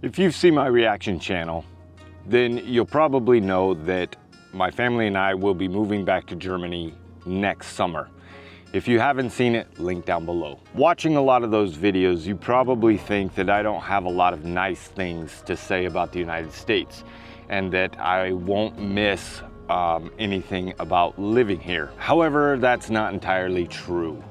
If you've seen my reaction channel, then you'll probably know that my family and I will be moving back to Germany next summer. If you haven't seen it, link down below. Watching a lot of those videos, you probably think that I don't have a lot of nice things to say about the United States and that I won't miss anything about living here. However, that's not entirely true.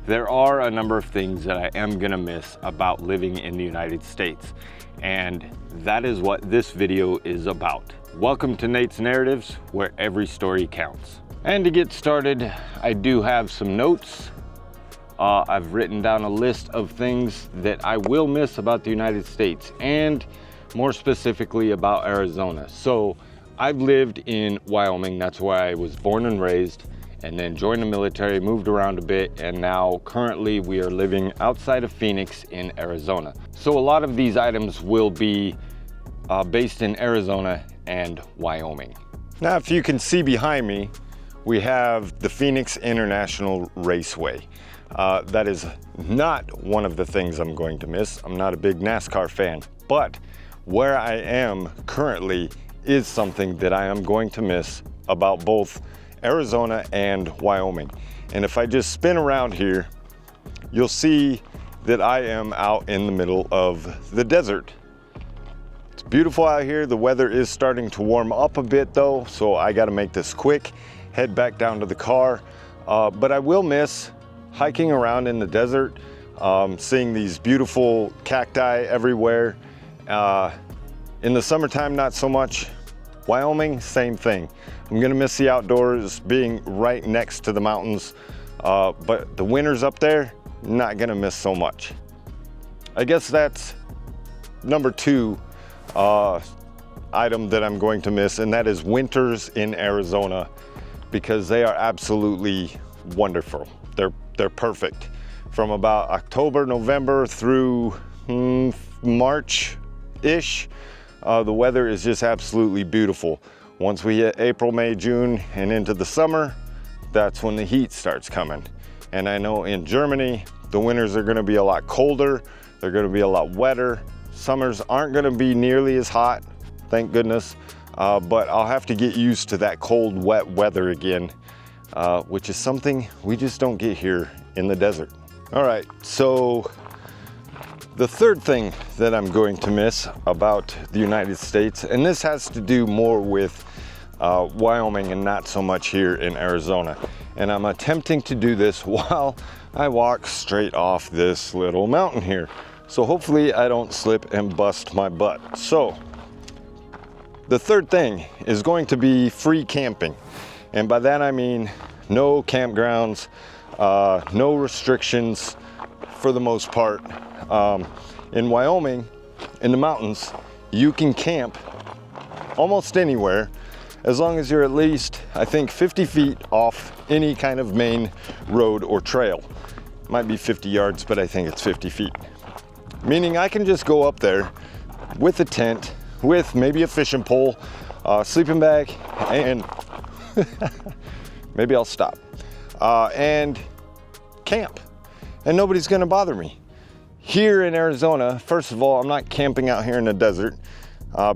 There are a number of things that I am gonna miss about living in the United States, and that is what this video is about. Welcome to Nate's Narratives, where every story counts. And to get started, I do have some notes. I've written down a list of things that I will miss about the United States, and more specifically about Arizona. So I've lived in Wyoming, that's where I was born and raised, and then joined the military, moved around a bit, and now currently we are living outside of Phoenix in Arizona. So a lot of these items will be based in Arizona and Wyoming. Now, if you can see behind me, we have the Phoenix International Raceway. That is not one of the things I'm going to miss. I'm not a big NASCAR fan, but where I am currently is something that I am going to miss about both Arizona and Wyoming. And if I just spin around here, you'll see that I am out in the middle of the desert. It's beautiful out here. The weather is starting to warm up a bit though, so I got to make this quick, head back down to the car. But I will miss hiking around in the desert, seeing these beautiful cacti everywhere. In the summertime, not so much. Wyoming, same thing. I'm gonna miss the outdoors, being right next to the mountains, but the winters up there, not gonna miss so much. I guess that's number two item that I'm going to miss, and that is winters in Arizona, because they are absolutely wonderful. They're perfect. From about October, November through March-ish, the weather is just absolutely beautiful. Once we hit April, May, June, and into the summer, that's when the heat starts coming. And I know in Germany, the winters are gonna be a lot colder, they're gonna be a lot wetter. Summers aren't gonna be nearly as hot, thank goodness, but I'll have to get used to that cold, wet weather again, which is something we just don't get here in the desert. All right, so the third thing that I'm going to miss about the United States, and this has to do more with Wyoming and not so much here in Arizona. And I'm attempting to do this while I walk straight off this little mountain here. So hopefully I don't slip and bust my butt. So the third thing is going to be free camping. And by that I mean no campgrounds, no restrictions for the most part. In Wyoming, in the mountains, you can camp almost anywhere as long as you're at least, I think, 50 feet off any kind of main road or trail. Might be 50 yards, but I think it's 50 feet. Meaning I can just go up there with a tent, with maybe a fishing pole, sleeping bag, and maybe I'll stop, and camp, and nobody's gonna bother me. Here in Arizona, first of all, I'm not camping out here in the desert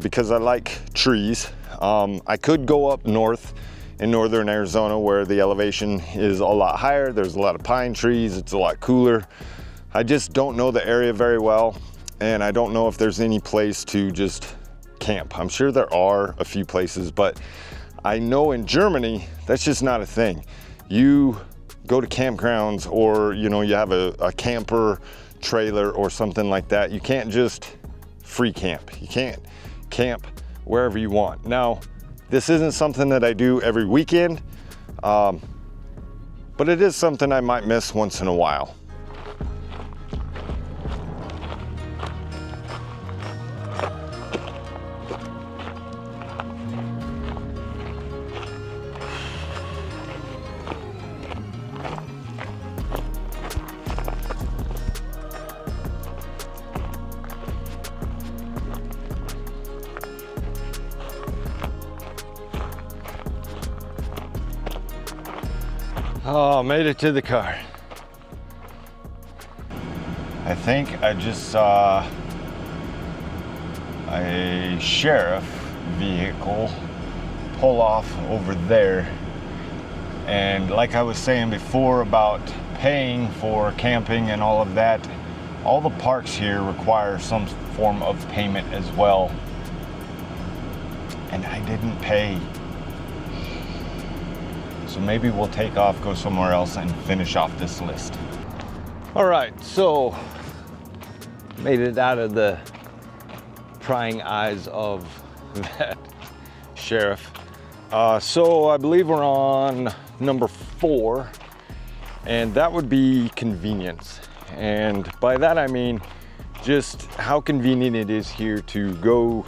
because I like trees. I could go up north in northern Arizona where the elevation is a lot higher. There's a lot of pine trees. It's a lot cooler. I just don't know the area very well, and I don't know if there's any place to just camp. I'm sure there are a few places, but I know in Germany, that's just not a thing. You go to campgrounds, or you have a camper trailer or something like that. You can't just free camp. You can't camp wherever you want. Now, this isn't something that I do every weekend, but it is something I might miss once in a while. Oh, made it to the car. I think I just saw a sheriff vehicle pull off over there. And like I was saying before about paying for camping and all of that, all the parks here require some form of payment as well. And I didn't pay. So maybe we'll take off, go somewhere else, and finish off this list. All right, so made it out of the prying eyes of that sheriff. So I believe we're on number 4, and that would be convenience. And by that I mean just how convenient it is here to go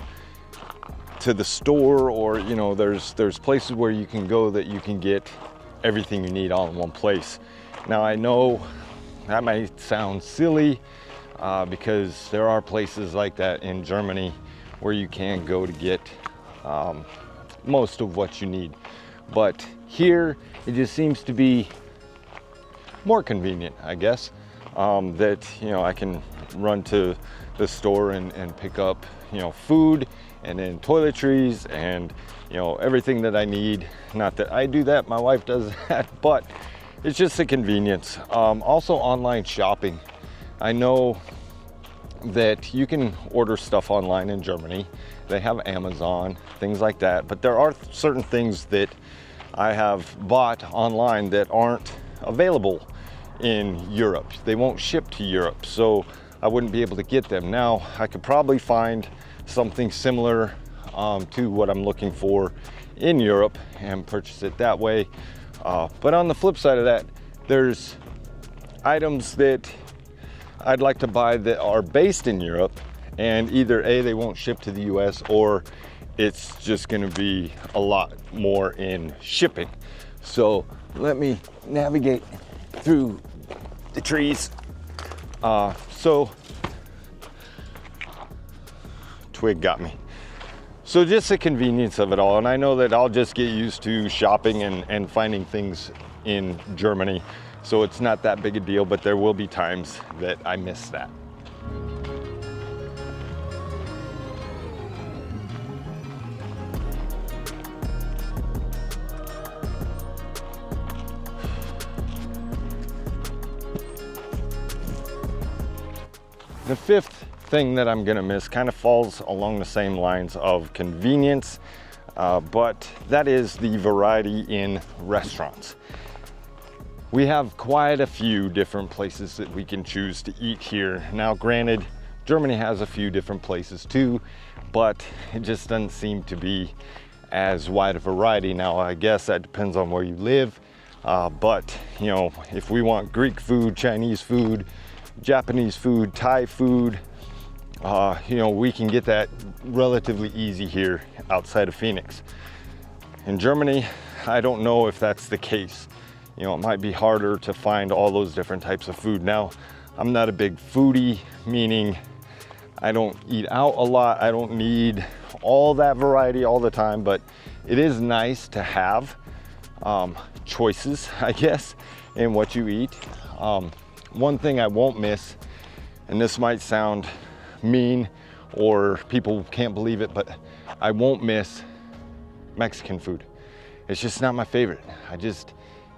to the store, or you know, there's places where you can go that you can get everything you need all in one place. Now I know that might sound silly because there are places like that in Germany where you can go to get most of what you need, but here it just seems to be more convenient, I guess, that you know, I can run to the store and pick up, you know, food and then toiletries and, you know, everything that I need. Not that I do that, my wife does that, but it's just a convenience. Also online shopping. I know that you can order stuff online in Germany. They have Amazon, things like that, but there are certain things that I have bought online that aren't available in Europe. They won't ship to Europe, so I wouldn't be able to get them. Now, I could probably find something similar to what I'm looking for in Europe and purchase it that way. But on the flip side of that, there's items that I'd like to buy that are based in Europe, and either A, they won't ship to the US, or it's just gonna be a lot more in shipping. So let me navigate through the trees. So twig got me. So just the convenience of it all. And I know that I'll just get used to shopping and finding things in Germany. So it's not that big a deal, but there will be times that I miss that. The fifth thing that I'm gonna miss kind of falls along the same lines of convenience, but that is the variety in restaurants. We have quite a few different places that we can choose to eat here. Now, granted, Germany has a few different places too, but it just doesn't seem to be as wide a variety. Now, I guess that depends on where you live, but you know, if we want Greek food, Chinese food, Japanese food, Thai food, you know, we can get that relatively easy here outside of Phoenix. In Germany, I don't know if that's the case. You know, it might be harder to find all those different types of food. Now, I'm not a big foodie, meaning I don't eat out a lot. I don't need all that variety all the time, but it is nice to have choices, I guess, in what you eat. One thing I won't miss, and this might sound mean or people can't believe it, but I won't miss Mexican food. It's just not my favorite.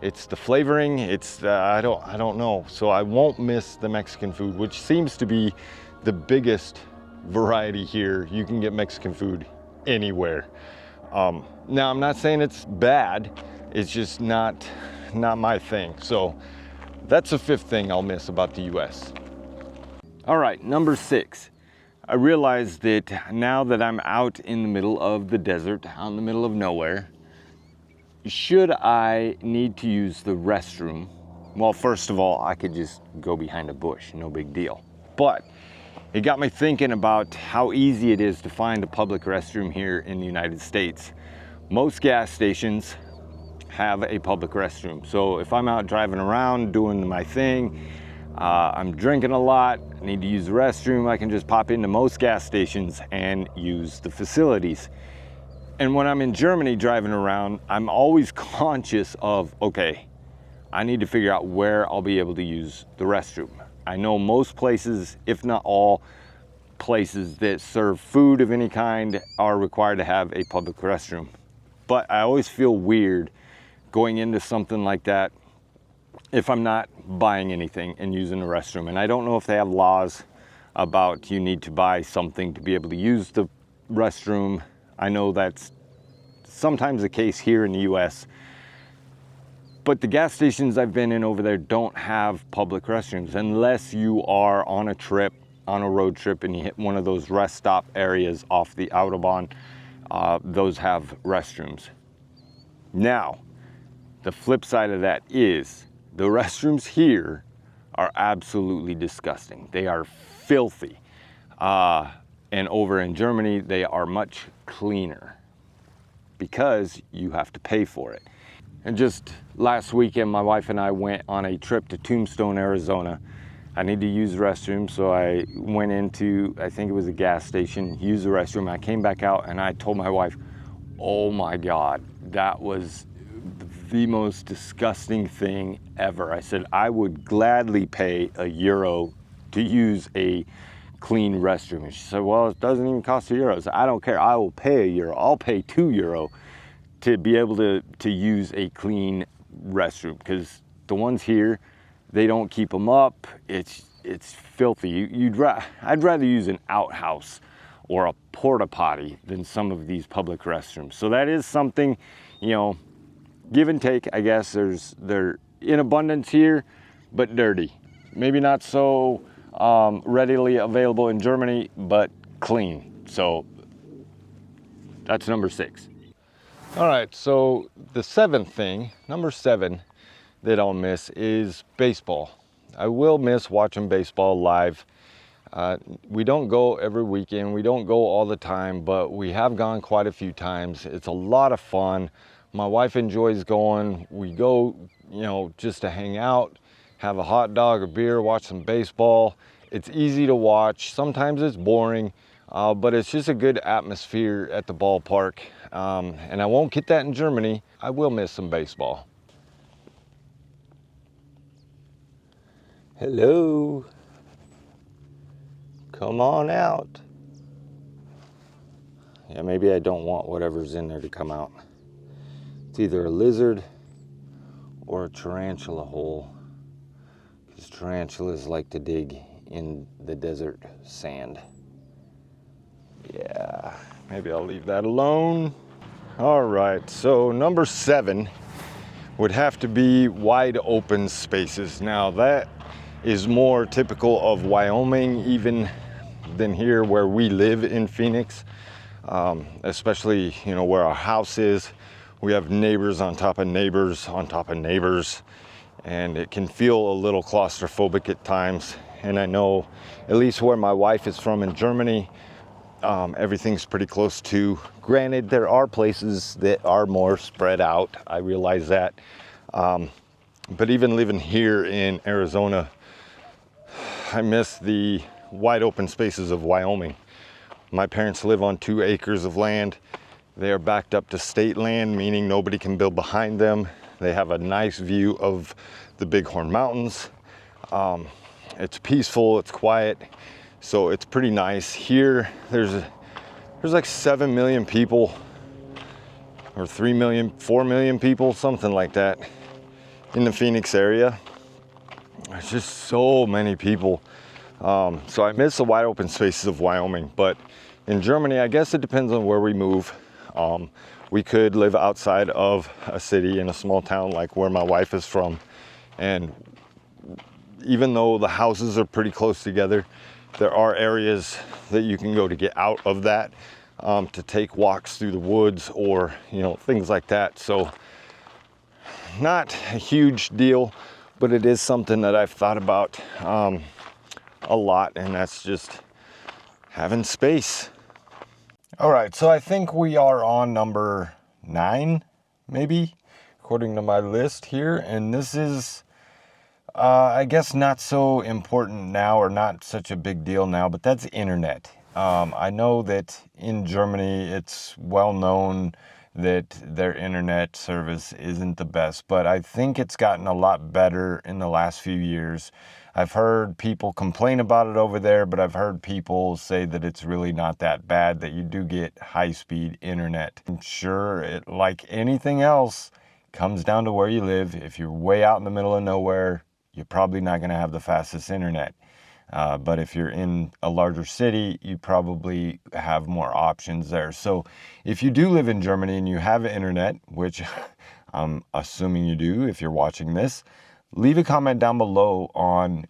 It's the flavoring, I don't know. So I won't miss the Mexican food, which seems to be the biggest variety here. You can get Mexican food anywhere. Now, I'm not saying it's bad, it's just not my thing. So that's the fifth thing I'll miss about the US. All right, number 6. I realized that now that I'm out in the middle of the desert, out in the middle of nowhere, should I need to use the restroom? Well, first of all, I could just go behind a bush, no big deal. But it got me thinking about how easy it is to find a public restroom here in the United States. Most gas stations have a public restroom. So if I'm out driving around doing my thing, I'm drinking a lot, I need to use the restroom, I can just pop into most gas stations and use the facilities. And when I'm in Germany driving around, I'm always conscious of, okay, I need to figure out where I'll be able to use the restroom. I know most places, if not all, places that serve food of any kind are required to have a public restroom. But I always feel weird going into something like that if I'm not buying anything and using the restroom. And I don't know if they have laws about you need to buy something to be able to use the restroom. I know that's sometimes the case here in the US, but the gas stations I've been in over there don't have public restrooms unless you are on a trip, on a road trip, and you hit one of those rest stop areas off the Autobahn. Those have restrooms. Now, the flip side of that is the restrooms here are absolutely disgusting. They are filthy. And over in Germany, they are much cleaner because you have to pay for it. And just last weekend, my wife and I went on a trip to Tombstone, Arizona. I need to use the restroom, so I went into, I think it was a gas station, used the restroom. I came back out and I told my wife, oh my God, that was the most disgusting thing ever. I said, I would gladly pay €1 to use a clean restroom. And she said, well, it doesn't even cost €1. I said, I don't care, I will pay €1. I'll pay €2 to be able to use a clean restroom, because the ones here, they don't keep them up. It's filthy. I'd rather use an outhouse or a porta potty than some of these public restrooms. So that is something, you know, give and take. I guess they're in abundance here, but dirty. Maybe not so readily available in Germany, but clean. So that's number 6. All right, so the 7th thing, number 7, that I'll miss is baseball. I will miss watching baseball live. We don't go every weekend, we don't go all the time, but we have gone quite a few times. It's a lot of fun. My wife enjoys going. We go, you know, just to hang out, have a hot dog or beer, watch some baseball. It's easy to watch. Sometimes it's boring, but it's just a good atmosphere at the ballpark. And I won't get that in Germany. I will miss some baseball. Hello. Come on out. Yeah, maybe I don't want whatever's in there to come out. It's either a lizard or a tarantula hole, because tarantulas like to dig in the desert sand. Yeah, maybe I'll leave that alone. All right, so number 7 would have to be wide open spaces. Now that is more typical of Wyoming even than here where we live in Phoenix, especially, you know, where our house is. We have neighbors on top of neighbors on top of neighbors, and it can feel a little claustrophobic at times. And I know, at least where my wife is from in Germany, everything's pretty close to. Granted, there are places that are more spread out, I realize that. But even living here in Arizona, I miss the wide open spaces of Wyoming. My parents live on 2 acres of land. They are backed up to state land, meaning nobody can build behind them. They have a nice view of the Bighorn Mountains. It's peaceful, it's quiet, so it's pretty nice. Here, there's like 7 million people, or 3 million, 4 million people, something like that, in the Phoenix area. There's just so many people. So I miss the wide open spaces of Wyoming. But in Germany, I guess it depends on where we move. We could live outside of a city in a small town like where my wife is from. And even though the houses are pretty close together, there are areas that you can go to get out of that, to take walks through the woods or, you know, things like that. So not a huge deal, but it is something that I've thought about a lot, and that's just having space. All right, so I think we are on number 9, maybe, according to my list here. And this is, I guess, not so important now, or not such a big deal now, but that's internet. I know that in Germany, it's well known that their internet service isn't the best, but I think it's gotten a lot better in the last few years. I've heard people complain about it over there, but I've heard people say that it's really not that bad, that you do get high-speed internet. I'm sure it, like anything else, comes down to where you live. If you're way out in the middle of nowhere, you're probably not going to have the fastest internet. But if you're in a larger city, you probably have more options there. So if you do live in Germany and you have internet, which I'm assuming you do if you're watching this, leave a comment down below on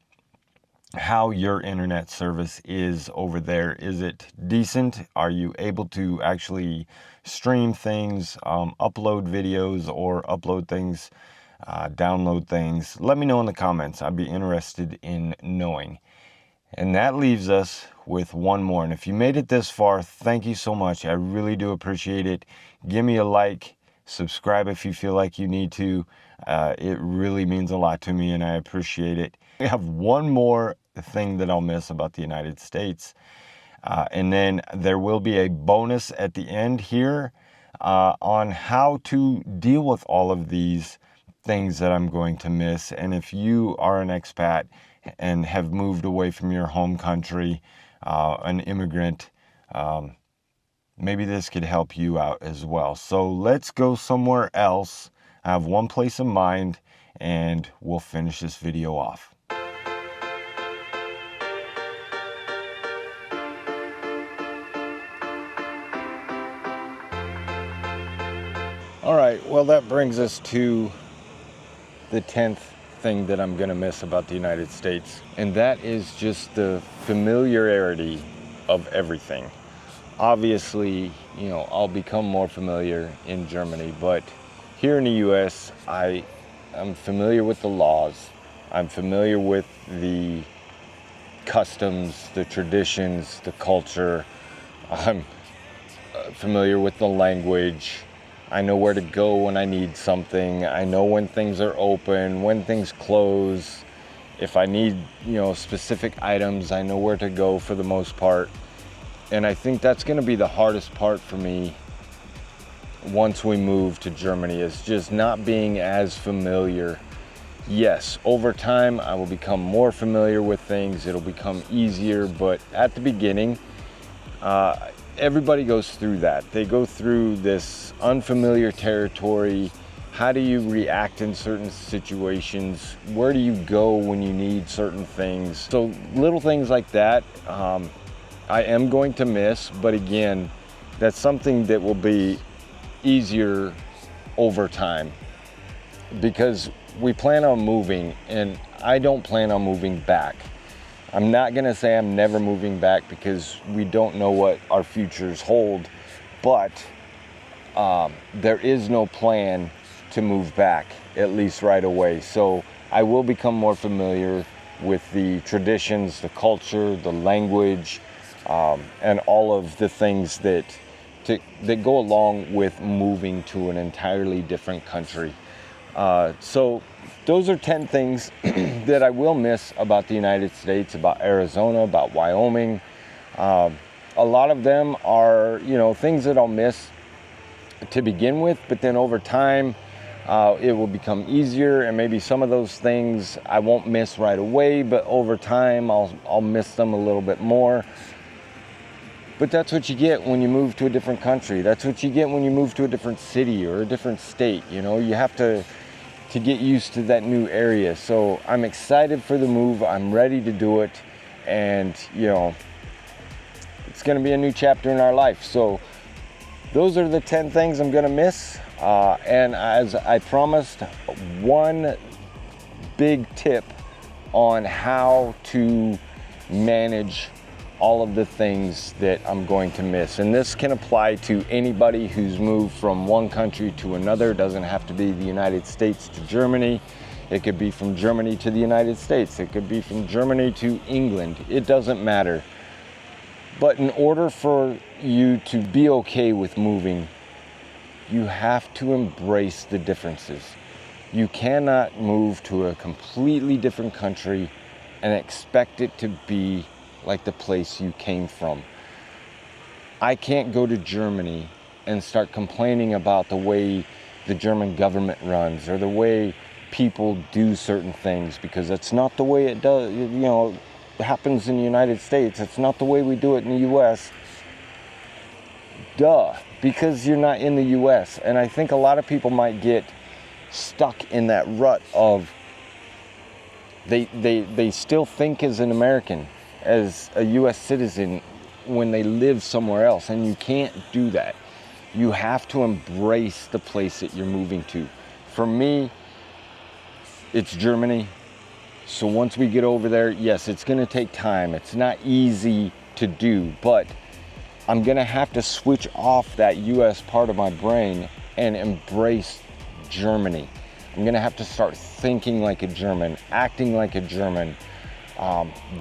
how your internet service is over there. Is it decent? Are you able to actually stream things, upload videos, or upload things, download things? Let me know in the comments. I'd be interested in knowing. And that leaves us with one more. And if you made it this far, thank you so much. I really do appreciate it. Give me a like, subscribe if you feel like you need to. It really means a lot to me and I appreciate it. I have one more thing that I'll miss about the United States. And then there will be a bonus at the end here on how to deal with all of these things that I'm going to miss. And if you are an expat and have moved away from your home country, an immigrant, maybe this could help you out as well. So let's go somewhere else. I have one place in mind and we'll finish this video off. All right, well, that brings us to the 10th thing that I'm gonna miss about the United States, and that is just the familiarity of everything. Obviously, you know, I'll become more familiar in Germany, but here in the US, I'm familiar with the laws. I'm familiar with the customs, the traditions, the culture. I'm familiar with the language. I know where to go when I need something. I know when things are open, when things close. If I need, you know, specific items, I know where to go for the most part. And I think that's going to be the hardest part for me once we move to Germany, is just not being as familiar. Yes, over time I will become more familiar with things. It'll become easier, but at the beginning, everybody goes through that. They go through this unfamiliar territory. How do you react in certain situations? Where do you go when you need certain things? So little things like that, I am going to miss, but again, that's something that will be easier over time because we plan on moving and I don't plan on moving back. I'm not gonna say I'm never moving back because we don't know what our futures hold, but there is no plan to move back, at least right away. So I will become more familiar with the traditions, the culture, the language, and all of the things that go along with moving to an entirely different country. So those are 10 things that I will miss about the United States, about Arizona, about Wyoming. A lot of them are, you know, things that I'll miss to begin with, but then over time, it will become easier, and maybe some of those things I won't miss right away, but over time, I'll miss them a little bit more. But that's what you get when you move to a different country. That's what you get when you move to a different city or a different state. You know, you have to get used to that new area. So I'm excited for the move. I'm ready to do it. And, you know, it's going to be a new chapter in our life. So those are the 10 things I'm going to miss. And as I promised, one big tip on how to manage all of the things that I'm going to miss. And this can apply to anybody who's moved from one country to another. It doesn't have to be the United States to Germany. It could be from Germany to the United States. It could be from Germany to England. It doesn't matter. But in order for you to be okay with moving, you have to embrace the differences. You cannot move to a completely different country and expect it to be like the place you came from. I can't go to Germany and start complaining about the way the German government runs or the way people do certain things, because that's not the way it does, you know, it happens in the United States. It's not the way we do it in the US. Duh, because you're not in the US. And I think a lot of people might get stuck in that rut of they still think as an American, as a US citizen, when they live somewhere else, and you can't do that. You have to embrace the place that you're moving to. For me, it's Germany. So once we get over there, yes, it's gonna take time. It's not easy to do, but I'm gonna have to switch off that US part of my brain and embrace Germany. I'm gonna have to start thinking like a German, acting like a German,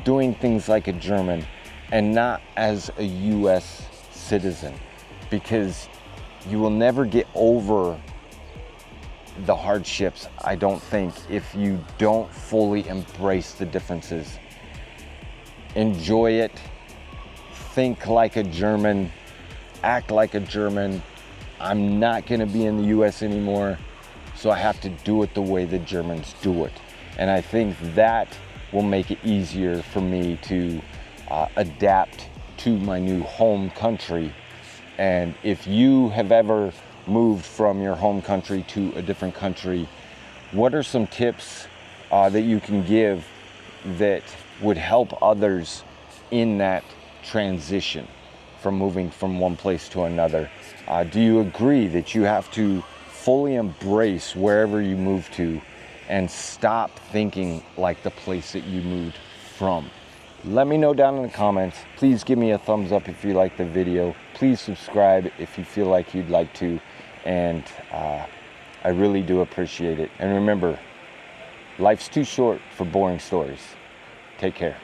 doing things like a German, and not as a US citizen, because you will never get over the hardships, I don't think, if you don't fully embrace the differences. Enjoy it, think like a German, act like a German. I'm not gonna be in the US anymore, so I have to do it the way the Germans do it. And I think that will make it easier for me to adapt to my new home country. And if you have ever moved from your home country to a different country, what are some tips that you can give that would help others in that transition from moving from one place to another? Do you agree that you have to fully embrace wherever you move to and stop thinking like the place that you moved from? Let me know down in the comments. Please give me a thumbs up if you like the video. Please subscribe if you feel like you'd like to. And I really do appreciate it. And remember, life's too short for boring stories. Take care.